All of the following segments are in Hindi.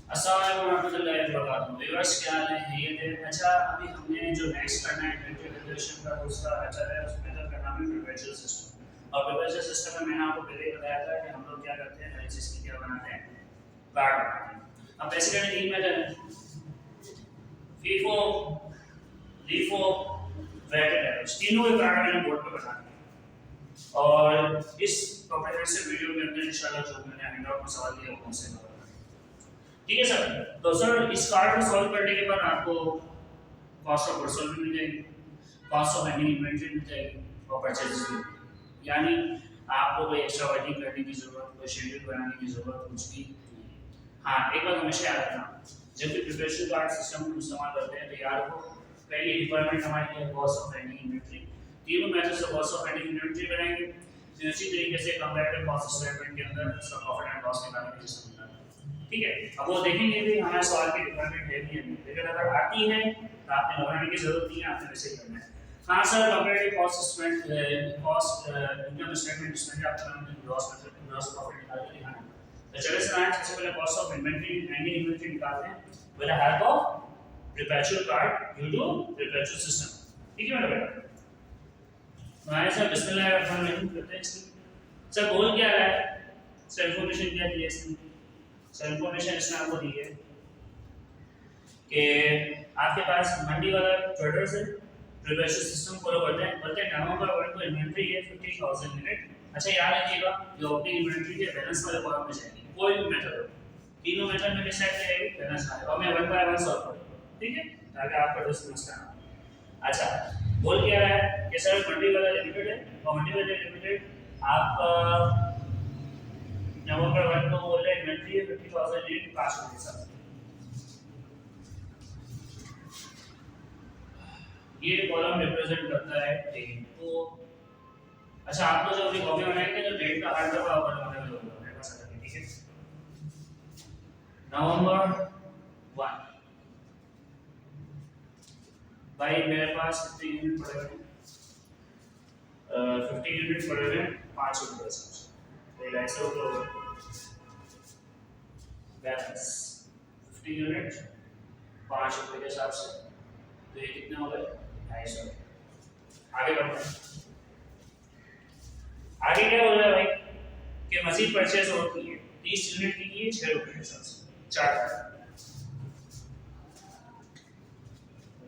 अस्सलाम वालेकुम वबरकातुहू। व्यूअर्स क्या हाल है? खैरियत है? अच्छा, अभी हमने जो नेक्स्ट करना है इन्वेंटरी वैल्यूएशन का दूसरा चैप्टर है, उसमें तो करना है प्रीपेचुअल सिस्टम। और प्रीपेचुअल सिस्टम में मैंने आपको पहले ही बताया था कि हम लोग क्या करते हैं, हर चीज की क्या बनाते हैं, कार्ड बनाते हैं। अब बेसिकली तीन मेथड है, फीफो, लीफो, वेटेड एवरेज, तीनों के कार्ड मैंने बोर्ड पे बना दिए। और इस कॉम्प्रिहेंसिव वीडियो के अंदर इंशाल्लाह जो मैंने हैंडआउट में सवाल दिया वो उनसे ठीक है सर। तो सर इस कार्ड को सॉल्व करने के बाद आपको कॉस्ट ऑफ गुड्स सोल्ड मिल जाएगी, कॉस्ट ऑफ एनी इन्वेंटरी मिल जाएगी और परचेजेस मिल जाएगी। यानी आपको कोई एक्स्ट्रा वर्किंग करने की जरूरत, कोई शेड्यूल बनाने की जरूरत कुछ भी नहीं। हाँ, एक बात हमेशा याद रखना, जब भी प्रिपरेशन कार्ड सिस्टम इस्तेमाल करते हैं तो याद रखो पहली रिक्वायरमेंट हमारी है कॉस्ट ऑफ एनी इन्वेंटरी। तीनों मेथड से कॉस्ट ऑफ एनी इन्वेंटरी बनाएंगे, फिर उसी तरीके से कंपैरेटिव कॉस्ट स्टेटमेंट के अंदर इसका प्रॉफिट एंड लॉस निकालने की सिस्टम बनाना है। ठीक है, अब वो देखेंगे भी हमारे सवाल की रिक्वायरमेंट है भी नहीं, लेकिन अगर आती है तो आपने घबराने की जरूरत नहीं है, आपने वैसे ही करना है। हाँ sir, comparative cost statement, cost income statement इसमें आपका ग्रॉस मतलब ग्रॉस प्रॉफिट निकाल के दिखाना है। तो चलिए सर, सबसे पहले cost of inventory and inventory निकालते हैं with the help of perpetual card due to perpetual system. ठीक है मेरा बेटा। हमारे सर बिस्मिल्लाहिर्रहमानिर्रहीम करते हैं इसकी। सर बोल क्या रहा है, सर इंफॉर्मेशन क्या दी है इसमें? सर इंफॉर्मेशन इसमें आपको दी है कि आपके पास मंडी वाला ट्रेडर्स है, प्रीपेचुअल सिस्टम फॉलो करते हैं, बोलते हैं नवंबर 1 को इन्वेंटरी है 50,000 यूनिट। अच्छा याद रखिएगा, जो ओपनिंग इन्वेंटरी के बैलेंस वाले कॉलम में जाएगी, कोई भी मेथड हो, तीनों मेथड में डिसाइड करेगी बैलेंस आएगा और मैं 1 बाय 1 सॉल्व करूंगा, ठीक है, ताकि आपका जो समझना है। अच्छा, बोल क्या रहा है कि सर मंडी वाला लिमिटेड है और मंडी वाला लिमिटेड आपका नवंबर 1 को बोल रहे हैं इन्वेंटरी है 50,000 यूनिट 5 के साथ। ये कॉलम रिप्रेजेंट करता है डेट को। अच्छा, आप तो जो अभी कॉपी बनाएंगे तो डेट का हर दफा ऊपर बनाने होगा मेरे पास आके, ठीक है। नवंबर 1 भाई मेरे पास कितने यूनिट पड़े हुए हैं? 50 यूनिट पड़े हुए हैं 5 रुपए के हिसाब से, तो ये ऐसे होगा बैलेंस 50 यूनिट 5 रुपए के हिसाब से, तो ये कितने हो गए? 250। आगे बढ़ते हैं। आगे क्या बोल रहा है भाई कि मजीद परचेज होती है 30 यूनिट की है 6 रुपए के हिसाब से, 4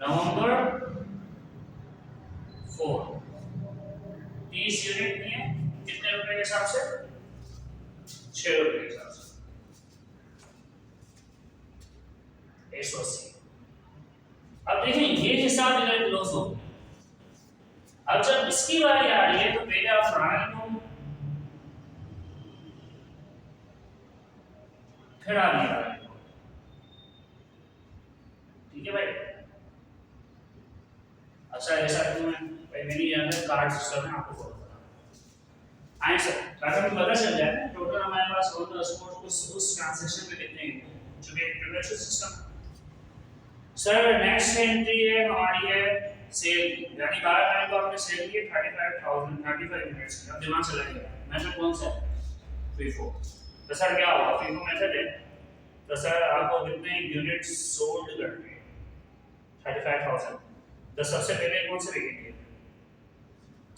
नवंबर 4 30 यूनिट की है कितने रुपए के हिसाब से? 6 रुपए के हिसाब से, 180। अब देखिए ये हिसाब इधर क्लोज हो गया। अब जब इसकी बारी आ रही है तो पहले आप प्रणाली को फिर आप ये आ रही हो, ठीक है भाई। अच्छा ऐसा क्यों है भाई? मैंने यहाँ कार्ड सिस्टम है, आपको फॉलो करना आए सर, ताकि हमें पता चल जाए टोटल हमारे पास उस ट्रांजैक्शन में कितने हैं, चूंकि प्रीपेचुअल सिस्टम। सर नेक्स्ट एंट्री है हमारी है सेल की, यानी 12 तारीख को आपने सेल की 35 यूनिट्स की। अब दिमाग चला गया मेथड कौन सा है? फीफो। तो सर क्या होगा, फीफो मेथड है तो सर आपको कितने यूनिट सोल्ड करने हैं? 35,000। तो सबसे पहले कौन से लिखेंगे?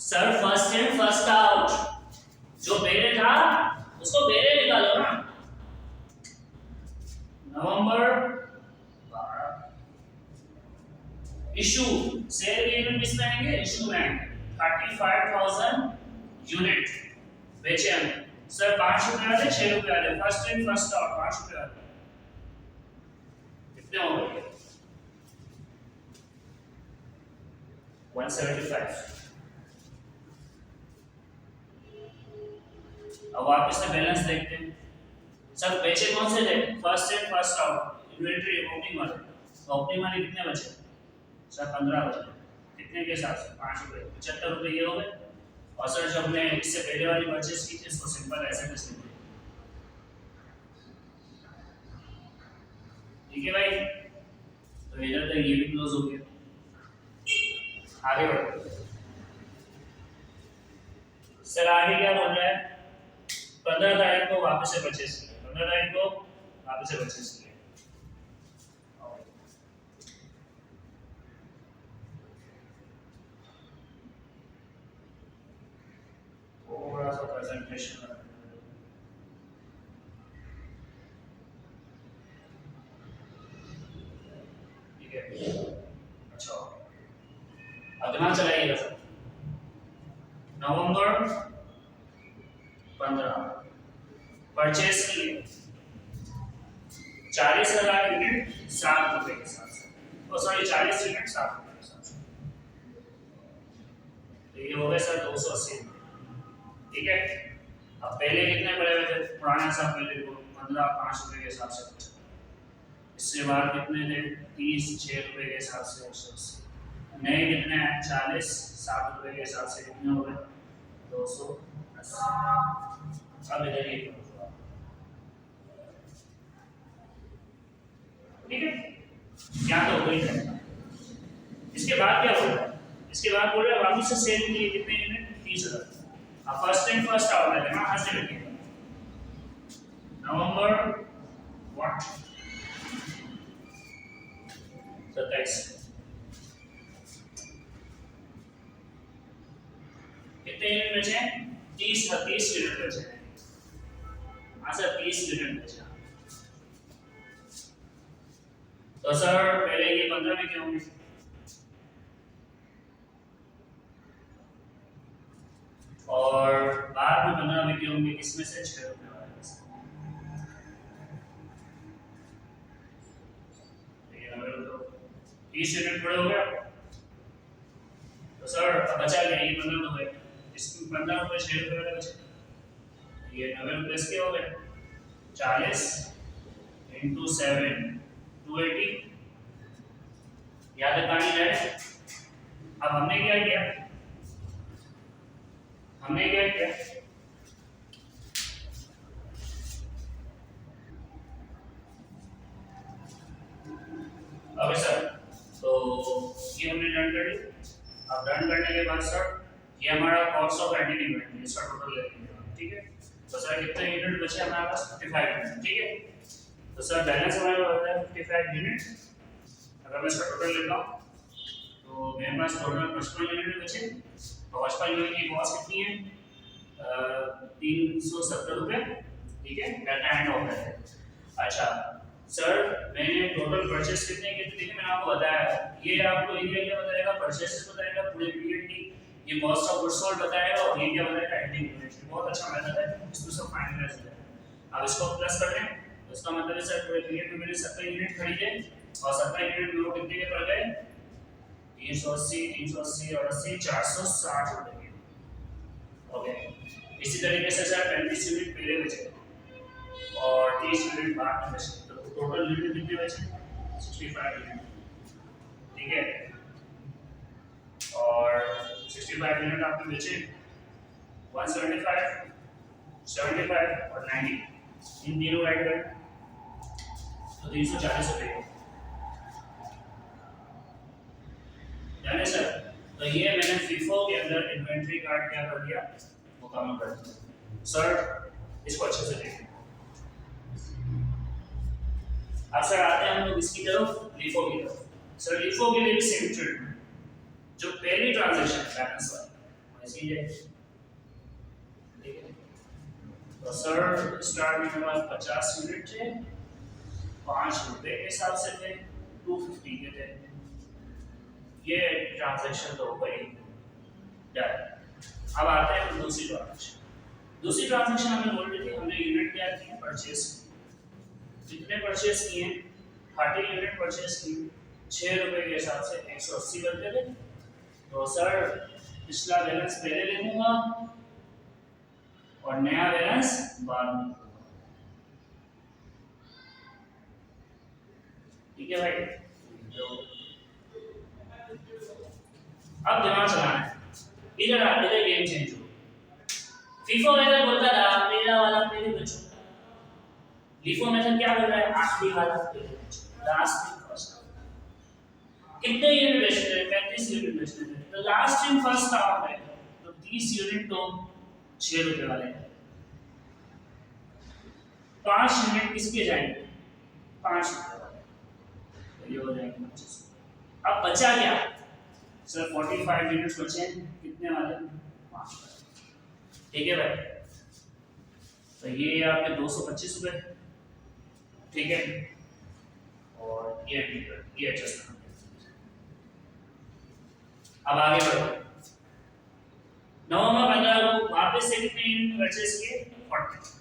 Sir first in first out, जो पहले था उसको पहले निकालो ना। नवंबर इशू सेल यूनिट किस में आएंगे? इशू में आएंगे 35,000 यूनिट बेचे हमने। सर 5 रुपए वाले 6 रुपए वाले, फर्स्ट इन फर्स्ट आउट 5 रुपए वाले कितने हो गए? 175। अब आप इसका बैलेंस देखते हैं। सर बेचे कौन से थे? First in first out, inventory opening वाले। तो ओपनिंग वाले कितने बचे? सर 15 बचे। कितने के हिसाब से? 5 रुपए, 75 रुपए ये हो गए। और सर जब हमने इससे पहले वाली परचेस की थी इसको सिंपल ऐसे कर सकते हैं, ठीक है भाई। तो इधर तक ये भी क्लोज हो गया। आगे बढ़ो सर, आगे क्या बोल रहा है? 15 तारीख को वापस से परचेस किया, 15 तारीख को वापस से परचेस किया, कैलकुलेशन कर ठीक है। अच्छा अब दिमाग चलाइएगा सर। नवंबर 15 परचेस किए 40,000 यूनिट 7 रुपए के साथ से, तो सॉरी 40 यूनिट 7 रुपए के साथ से, तो ये हो गए सर 280। ठीक है। अब पहले कितने पड़े हुए थे पुराने हिसाब पहले 15 5 रुपए के हिसाब से, इससे बाद कितने थे 30 6 रुपए के हिसाब से 180, नए कितने हैं 40 7 रुपए के हिसाब से कितने हो गए 280। अब इधर ये ठीक है, क्या तो हो ही जाएगा। इसके बाद क्या बोल रहा है, इसके बाद बोल रहा है वापस से सेल किए कितने यूनिट 30,000। अब फर्स्ट इन फर्स्ट आउट है ना, हंस रखिए नवंबर व्हाट 27 कितने यूनिट बचे 30 यूनिट बचे। हाँ सर 30 यूनिट बचे। तो सर पहले ये 15 में क्या होंगे, और बाद में 15 में क्या होंगे, किसमें से 6 रुपए वाले में से। ये नंबर तो 30 यूनिट पड़े हो गया। तो सर अब बचा क्या, ये 15 हो गए, इसमें 15 रुपए 6 रुपए वाले बचे, ये 90 रुपए इसके हो गए। 40 × 7 280, याद है कहानी है। अब हमने क्या किया, अब सर तो ये हमने डन कर ली। अब डन करने के बाद सर ये हमारा कॉस्ट ऑफ एडिंग इन्वेंटरी इसका टोटल ले लेंगे। ठीक है, तो सर कितने यूनिट बचे हमारे पास 55 यूनिट। ठीक है, तो सर बैलेंस हमारे पास है 55 यूनिट। अगर मैं इसका टोटल लेता हूँ तो मेरे पास टोटल 55 यूनिट बचे। तो 55 यूनिट की कॉस्ट कितनी है 370 रुपए। ठीक है, डाटा एंड ऑफ है। अच्छा सर मैंने टोटल परचेस कितने की थी, मैंने आपको बताया ये आपको ये क्या बताएगा, परचेसेस बताएगा पूरे पीरियड की, ये कॉस्ट ऑफ गुड्स सोल्ड बताएगा, और ये क्या बताएगा एंडिंग इन्वेंटरी। बहुत अच्छा मेथड है, इसको सब फाइनलाइज कर लें। अब इसको प्लस कर लें तो इसका मतलब है सर पूरे पीरियड में मैंने 70 यूनिट खरीदे और 70 यूनिट में वो कितने के पड़ गए 380 और 80 460 रुपए के। ओके, इसी तरीके से सर 35 यूनिट पहले बचे और 30 यूनिट बाद में बचे, तो टोटल यूनिट कितने बचे 65 यूनिट। ठीक है, और 65 यूनिट आपके बचे 175 75 और 90, इन तीनों ऐड करें तो 340 रुपए। यानी सर तो ये मैंने FIFO के अंदर इन्वेंटरी कार्ड क्या कर दिया मुकम्मल कर दिया। सर इसको अच्छे से देखें। अब सर आते हैं हम लोग इसकी तरफ LIFO की तरफ। सर LIFO के लिए भी सेम ट्रीटमेंट, जो पहली ट्रांजैक्शन बैलेंस वाली ऐसी है। ठीक है, तो सर स्टार्ट में हमारे पास 50 यूनिट थे, 5 रुपए के हिसाब से थे, 250 के थे। ये ट्रांजैक्शन तो हो गई डन। अब आते हैं दूसरी ट्रांजैक्शन। दूसरी ट्रांजैक्शन हमने ऑलरेडी हमने यूनिट क्या किए परचेस, जितने परचेस किए 30 यूनिट परचेस किए 6 रुपए के हिसाब से 180 करते थे। तो सर पिछला बैलेंस पहले लिखूंगा और नया बैलेंस बाद में। ठीक है भाई, अब दिमाग चलाना है। इधर गेम चेंज हो। FIFO मेथड बोलता था पहला वाला पहले बचो, LIFO मेथड क्या बोल रहा है आखिरी वाला पहले बचो, लास्ट इन फर्स्ट। कितने यूनिट बेचते हैं 35 यूनिट बेचते हैं, तो लास्ट इन फर्स्ट आउट है, तो 30 यूनिट तो 6 रुपए वाले हैं। 5 यूनिट किसके जाएंगे 5 रुपए वाले, तो ये हो जाएगा 25। अब बचा क्या सर 45 यूनिट्स बचे, कितने वाले 5 वाले। ठीक है भाई, ये आपके 225 रुपए, ठीक है, और ये एडजस्ट कर। अब आगे बढ़ो, नवंबर 15 को वापस से कितने यूनिट परचेज किए? 40।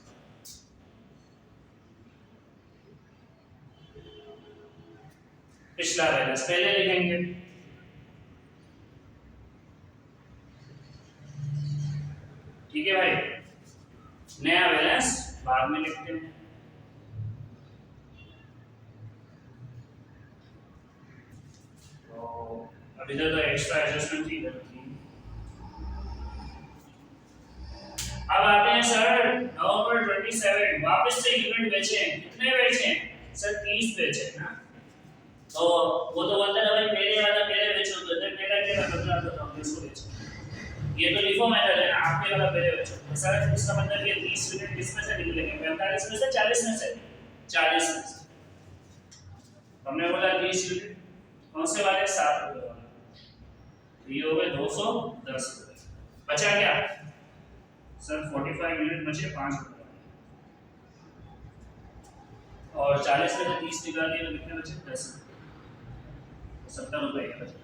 पिछला बैलेंस पहले लिखेंगे, ठीक है भाई, नया बैलेंस बाद में लिखते हैं। तो अब इधर तो एक्स्ट्रा एडजस्टमेंट थी, इधर थी। अब आते हैं सर नवंबर 27, वापस से यूनिट बेचे हैं, कितने बेचे हैं सर? 30 बेचे ना। तो वो तो बोलता है भाई पहले वाला पहले बेचो, तो इधर मेरा क्या मतलब बताओ, इसको बेचो। ये तो लिफो मेथड है ना, आपके वाला पहले बेचो। तो सर इसका मतलब ये 30 यूनिट किस में से निकलेंगे? 45 में से, 40 में से, 40 में से। हमने बोला 30 यूनिट कौन से वाले? 7 रुपए वाले। तो ये हो गए 210 रुपए। बचा क्या सर? 45 यूनिट बचे 5 रुपए, और 40 में से 30 निकाल दिए तो कितने बचे? 10 रुपए, 70 रुपए ये बचे।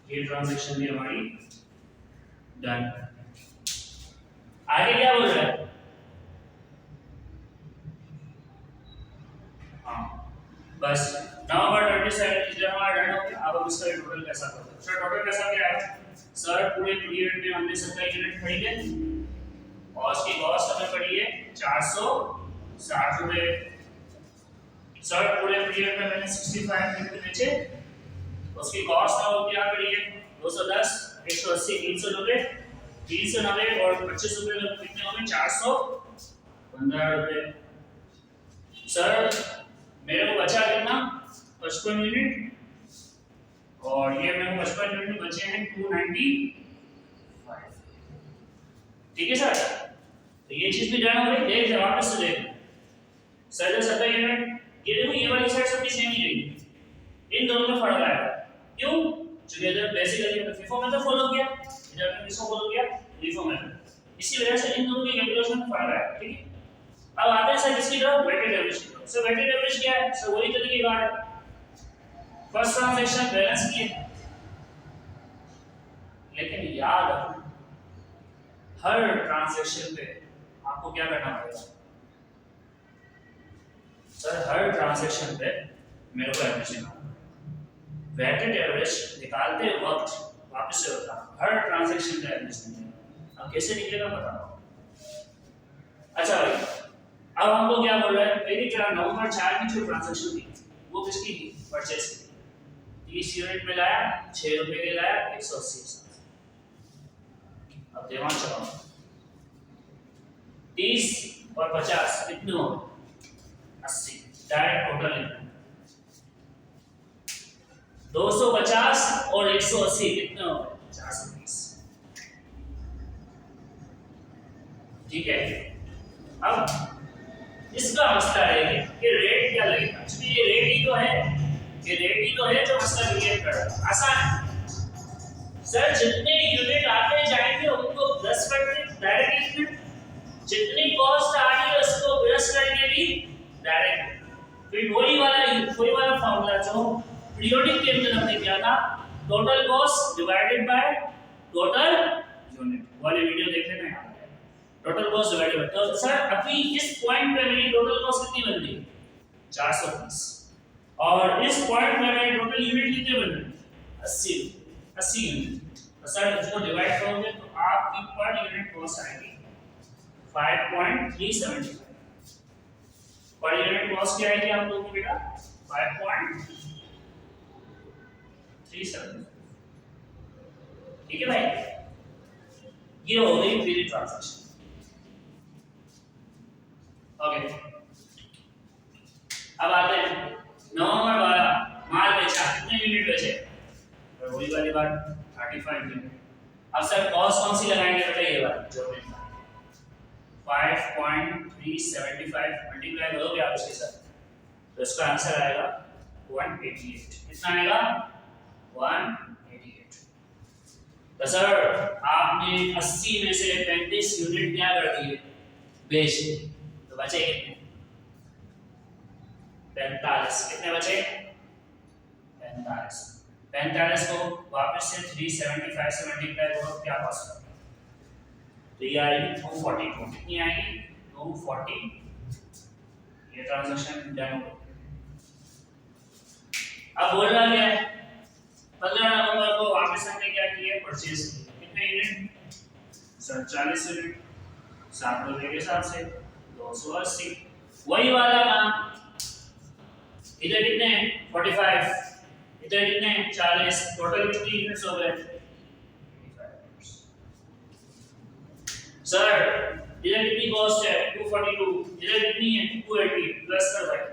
ये ट्रांजैक्शन भी हमारी डन। आगे क्या बोल रहा है? हाँ बस नवंबर 27 जब हमारा डन हो गया। अब हम इसका टोटल कैसा करते हैं? सर टोटल कैसा क्या है सर? पूरे पीरियड में हमने 70 यूनिट खरीदे और उसकी कॉस्ट हमें पड़ी है 460 रुपए। सर पूरे पीरियड में मैंने 65 यूनिट बेचे, उसकी कॉस्ट ना होगी क्या पड़ी है? 210, 180, 390, 390 और 25 रुपए में कितने होंगे? 415 रुपए। सर मेरे को बचा कितना? 55 यूनिट, और ये मेरे को 55 यूनिट बचे हैं 295। ठीक है सर, तो ये चीज भी डन हो गई। देख वापस से देख सर, 70 यूनिट, ये देखो ये वाली साइड सबकी सेम ही रहेगी, इन दोनों में फर्क आएगा। क्यों? क्योंकि इधर बेसिकली हमने FIFO मेथड फॉलो किया, इधर हमने किसको फॉलो किया? LIFO method. इसी वजह से इन दोनों की कैलकुलेशन में फर्क आएगा, ठीक है। अब आते हैं सर किसकी तरफ? वेटेड एवरेज की तरफ। सर वेटेड एवरेज क्या है सर? वही तरीके का है, फर्स्ट ट्रांजैक्शन बैलेंस किए, लेकिन याद रखना हर ट्रांजैक्शन पे आपको क्या करना पड़ेगा सर? हर ट्रांजैक्शन पे मेरे को एवरेज निकालना। वेटेड एवरेज निकालते वक्त वापस से बता, हर ट्रांजैक्शन का एवरेज निकालना। अब कैसे निकलेगा बताओ। अच्छा भाई, अब हम लोग क्या बोल रहे हैं? पहली नवंबर 4 की जो ट्रांजैक्शन थी वो किसकी थी? परचेज की। 30 यूनिट में लाया, 6 रुपए के लाया, 180। अब दिमाग चलाओ, 30 और 50 कितने हो? 80। डायरेक्ट टोटल लिखना, 250 और 180 कितने हो? 420। ठीक है। अब इसका मसला है कि रेट क्या लगेगा? क्योंकि ये रेट ही तो है, ये रेट ही तो है जो मसला क्रिएट कर रहा है। आसान है सर, जितने यूनिट आते जाएंगे उनको प्लस करके डायरेक्ट लिखना, जितनी कॉस्ट आ रही है उसको प्लस करके भी डायरेक्ट। फिर वही वाला फॉर्मूला जो पीरियोडिक के अंदर हमने किया था, total cost divided by total unit वाली वीडियो देख लेना है। टोटल कॉस्ट डिवाइडेड बाय, तो सर अभी इस पॉइंट पे मेरी टोटल कॉस्ट कितनी बन रही है? 420, और इस पॉइंट पे मेरी टोटल यूनिट कितनी बन रही है? 80 यूनिट। तो सर इसको डिवाइड करोगे तो आपकी पर यूनिट कॉस्ट आएगी 5.375। पर यूनिट कॉस्ट क्या आएगी आप लोगों की बेटा? 5.375। ठीक है भाई, ये हो गई पहली ट्रांजैक्शन। ओके, अब आते हैं नवंबर 12, माल बेचा, कितने यूनिट बेचे? और वही वाली बात 35 यूनिट। अब सर कॉस्ट कौन सी लगाएंगे बताइए? ये बात जोड़ने का 5.375 मल्टीप्लाई करोगे आप उसके साथ तो इसका आंसर आएगा 188। कितना आएगा? 188। तो सर आपने 80 में से 35 यूनिट क्या कर दिए, बेच दिए, तो बचे कितने, 45। कितने बचे, 45। 45 को वापस से 375 से मल्टीप्लाई करो, क्या कॉस्ट है, तो ये आएगी 242। कितनी आएगी, 240। ये ट्रांजैक्शन डन हो। अब बोल रहा क्या है, 15 नवंबर को वापस हमने क्या किया, परचेज किया। कितने यूनिट, 40 यूनिट, 7 रुपए के हिसाब से 280। वही वाला काम इधर कितने हैं, 45, इधर कितने हैं, 40, टोटल कितनी यूनिट्स हो गए, 85। सर इधर कितनी कॉस्ट है, 242, इधर कितनी है, 280, प्लस कर भाई,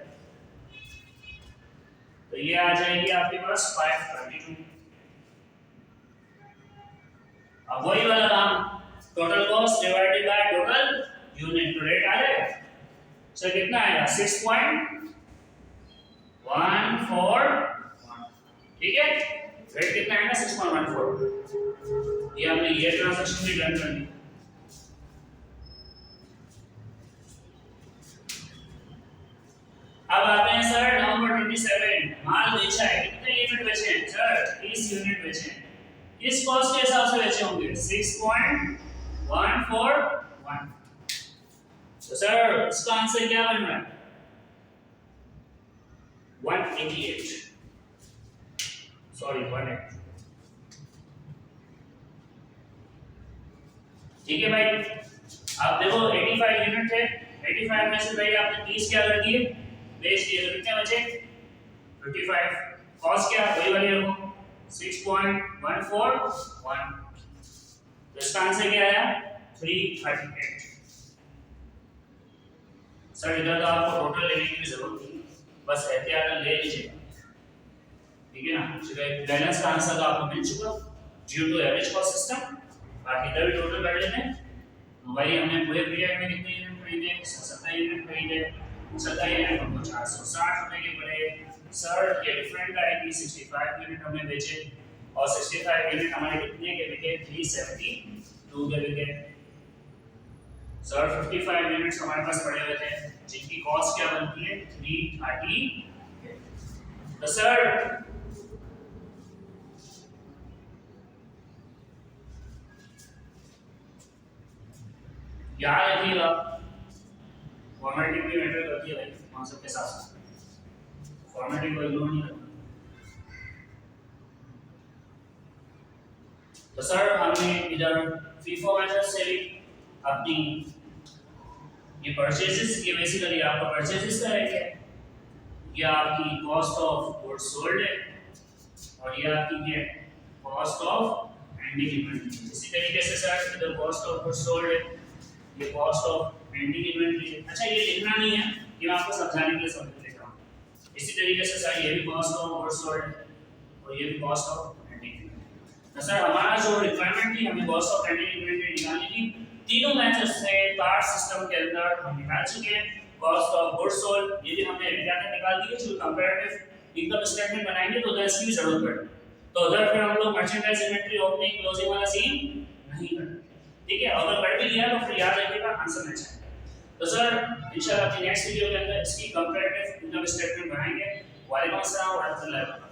तो ये आ जाएगी आपके पास 522। अब वही वाला काम, total cost divided by total unit, तो रेट आ जाएगा सर, कितना आएगा, 6.141। ठीक है, रेट कितना आएगा, 6.14। ये हमने ये ट्रांजैक्शन भी डन कर दी। अब आते हैं सर नवंबर 27, माल बेचा है, कितने यूनिट बेचे हैं सर, 30 यूनिट बेचे हैं। किस कॉस्ट के हिसाब से बेचे होंगे, 6.141। तो सर इसका आंसर क्या बन रहा है, 188, सॉरी 180। ठीक है भाई, आप देखो 85 यूनिट थे, 85 में से भाई आपने 30 क्या कर दिए, बेच दिए, तो कितने बचे, 55। कॉस्ट क्या, वही वाली रखो, 6.141। तो इसका आंसर क्या आया, 338। सर इधर तो आपको टोटल लेने की जरूरत नहीं, बस एहतियातन ले लीजिएगा, ठीक है ना। बैलेंस का आंसर तो आपको मिल चुका due to average cost system. बाकी इधर भी टोटल कर लेते हैं। तो भाई हमने पूरे पीरियड में कितने यूनिट खरीदे, 70 यूनिट खरीदे, 70 यूनिट हमको 460 रुपए के पड़े। सर ये डिफरेंट आएगी, 65 यूनिट हमने बेचे और 65 यूनिट हमारे कितने के बिके, 372 के बिके। सर 55 यूनिट्स हमारे पास पड़े हुए थे जिनकी कॉस्ट क्या बनती है, 330। तो सर याद रखिएगा, फॉर्मेटिंग भी मैटर करती है भाई कॉन्सेप्ट के साथ, फॉर्मेटिंग को इग्नोर नहीं करना। तो सर हमने इधर फीफो मेथड से भी अपनी ये परचेजेस, ये बेसिकली आपका परचेजेस का रेट है, ये आपकी कॉस्ट ऑफ गुड्स सोल्ड है और ये आपकी क्या कॉस्ट ऑफ एंडिंग इन्वेंटरी। इसी तरीके से सर इधर कॉस्ट ऑफ गुड्स सोल्ड है, ये कॉस्ट ऑफ एंडिंग इन्वेंटरी है। अच्छा ये लिखना नहीं है, ये मैं आपको समझाने के लिए समझ लिख रहा हूँ। इसी तरीके से सर ये भी कॉस्ट ऑफ गुड्स सोल्ड है और ये भी कॉस्ट ऑफ एंडिंग इन्वेंटरी। तो सर हमारा जो रिक्वायरमेंट थी, हमें कॉस्ट ऑफ एंडिंग इन्वेंटरी निकालनी थी। तीनों मेथड्स से पार्ट सिस्टम के अंदर हम निकाल चुके हैं। कॉस्ट ऑफ गुड्स सोल्ड ये भी हमने रिक्वायरमेंट निकाल दी है। जो कंपैरेटिव इनकम स्टेटमेंट बनाएंगे तो उधर इसकी भी जरूरत पड़ेगी, तो उधर फिर हम लोग मर्चेंडाइज इन्वेंटरी ओपनिंग क्लोजिंग वाला सीन नहीं करते, ठीक है। अगर कर भी लिया तो फिर याद रखिएगा आंसर मैच है। तो सर इंशाल्लाह अपनी नेक्स्ट वीडियो के अंदर इसकी कंपैरेटिव इनकम स्टेटमेंट बनाएंगे। वालेकुम अस्सलाम व रहमतुल्लाहि व बरकातहू।